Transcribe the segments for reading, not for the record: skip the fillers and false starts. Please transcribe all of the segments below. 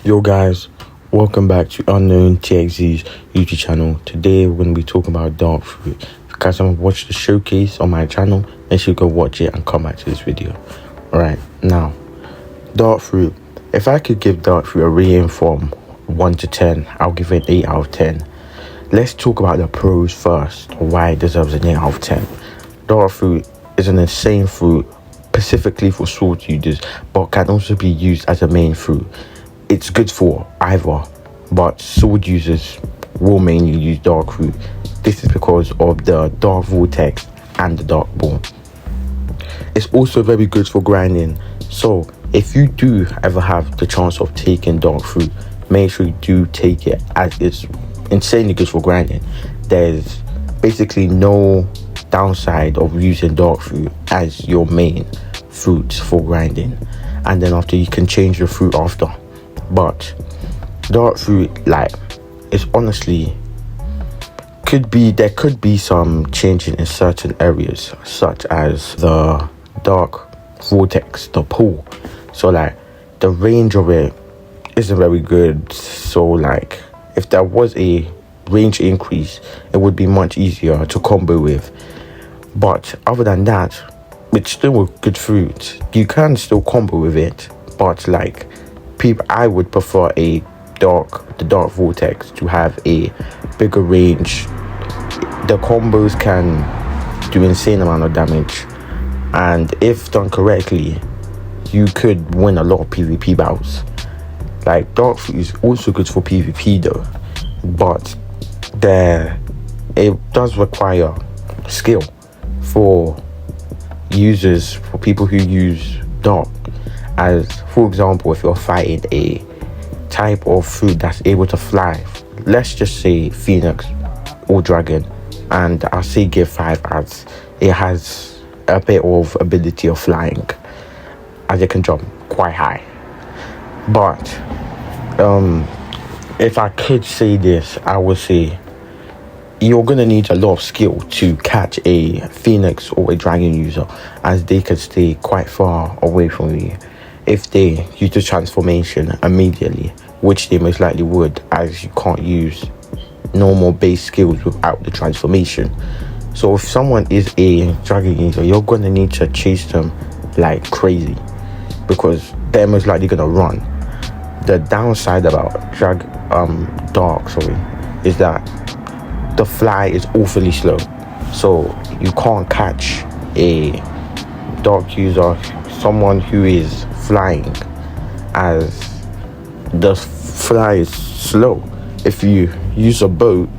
Yo guys, welcome back to Unknown TXZ's YouTube channel. Today we're going to be talking about dark fruit. If you guys haven't watched the showcase on my channel, make sure you go watch it and come back to this video. Alright, now, dark fruit. If I could give dark fruit a rating from 1 to 10, I'll give it an 8 out of 10. Let's talk about the pros first, why it deserves an 8 out of 10. Dark fruit is an insane fruit, specifically for sword users, but can also be used as a main fruit. It's good for either, but sword users will mainly use dark fruit. This is because of the dark vortex and the dark ball. It's also very good for grinding, so if you do ever have the chance of taking dark fruit, make sure you do take it, as it's insanely good for grinding. There's basically no downside of using dark fruit as your main fruit for grinding, and then after you can change your fruit after. But dark fruit, it's honestly there could be some changing in certain areas, such as the dark vortex, the pool. So the range of it isn't very good. So if there was a range increase, it would be much easier to combo with. But other than that, it's still a good fruit. You can still combo with it, but I would prefer the dark vortex to have a bigger range. The combos can do insane amount of damage, and if done correctly, you could win a lot of PvP battles. Dark fruit is also good for PvP though, but it does require skill for users, for people who use dark. As for example, if you're fighting a type of fruit that's able to fly, let's just say Phoenix or Dragon, and I'll say give 5 as it has a bit of ability of flying, as it can jump quite high. But if I could say this, I would say you're gonna need a lot of skill to catch a Phoenix or a Dragon user, as they could stay quite far away from you if they use the transformation immediately, which they most likely would, as you can't use normal base skills without the transformation. So if someone is a Dragon user, you're gonna need to chase them like crazy, because they're most likely gonna run. The downside about dark is that the fly is awfully slow, so you can't catch a dark user, someone who is flying, as the fly is slow. If you use a boat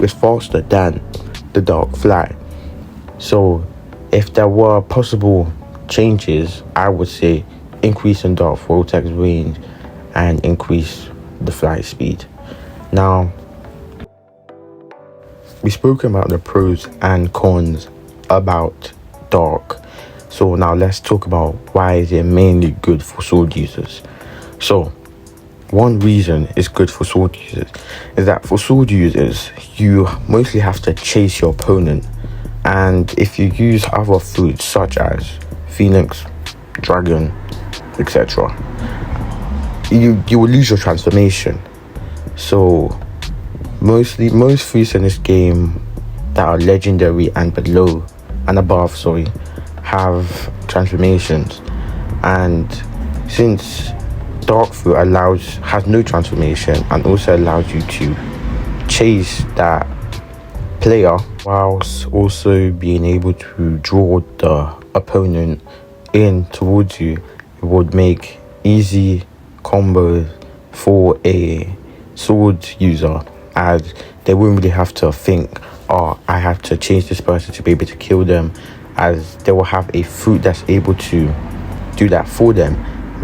is faster than the dark fly. So if there were possible changes, I would say increase in dark vortex range and increase the fly speed. Now, we've spoken about the pros and cons about dark. So now let's talk about why is it mainly good for sword users. So one reason it's good for sword users is that for sword users, you mostly have to chase your opponent, and if you use other fruits such as Phoenix, Dragon, etc., you will lose your transformation. So most fruits in this game that are legendary and below and above have transformations, and since dark fruit has no transformation and also allows you to chase that player whilst also being able to draw the opponent in towards you, it would make easy combos for a sword user, as they won't really have to think, I have to change this person to be able to kill them, as they will have a fruit that's able to do that for them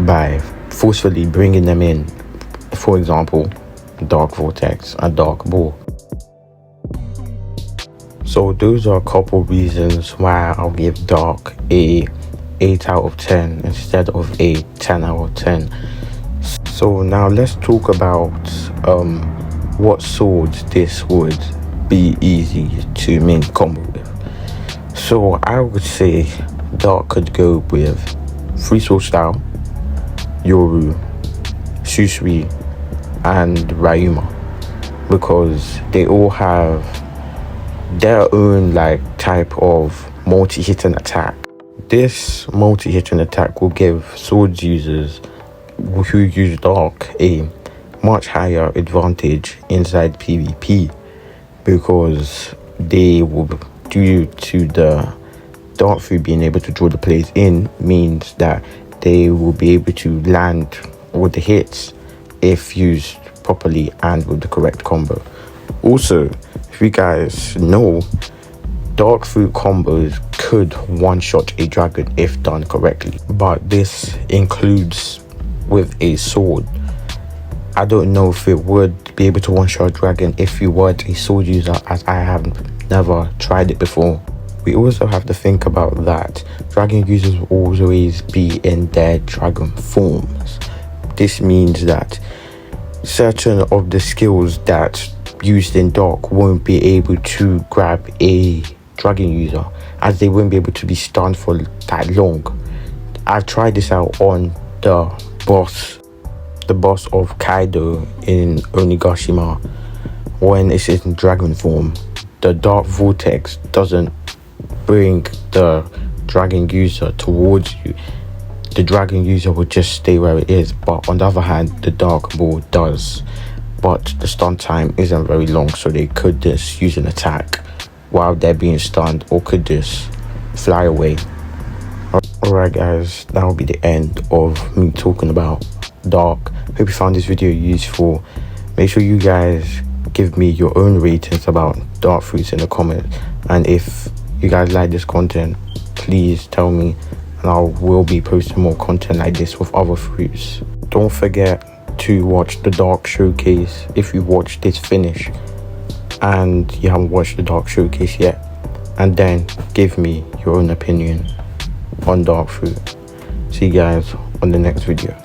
by forcefully bringing them in. For example, dark vortex and dark ball. So those are a couple reasons why I'll give dark a 8 out of 10 instead of a 10 out of 10. So now let's talk about what swords this would be easy to main combo with. So I would say dark could go with free sword style, Yoru, Susui, and Ryuma, because they all have their own like type of multi-hitting attack. This multi-hitting attack will give swords users who use Dark a much higher advantage inside PvP, because they will, due to the Dark Fruit being able to draw the players in, means that they will be able to land all the hits if used properly and with the correct combo. Also, if you guys know, Dark Fruit combos could one-shot a dragon if done correctly, but this includes with a sword. I don't know if it would be able to one-shot a dragon if you were a sword user, as I have never tried it before. We also have to think about that dragon users will always be in their dragon forms. This means that certain of the skills that used in Dark won't be able to grab a dragon user, as they won't be able to be stunned for that long. I've tried this out on the boss of Kaido in Onigashima. When it's in dragon form, the Dark Vortex doesn't bring the dragon user towards you. The dragon user will just stay where it is, but on the other hand, the Dark Ball does. But the stun time isn't very long, so they could just use an attack while they're being stunned, or could just fly away. Alright guys, that will be the end of me talking about Dark. Hope you found this video useful. Make sure you guys give me your own ratings about Dark Fruits in the comments, and if you guys like this content, please tell me, and I will be posting more content like this with other fruits. Don't forget to watch the Dark Showcase if you watch this finish and you haven't watched the Dark Showcase yet, and then give me your own opinion on Dark Fruit. See you guys on the next video.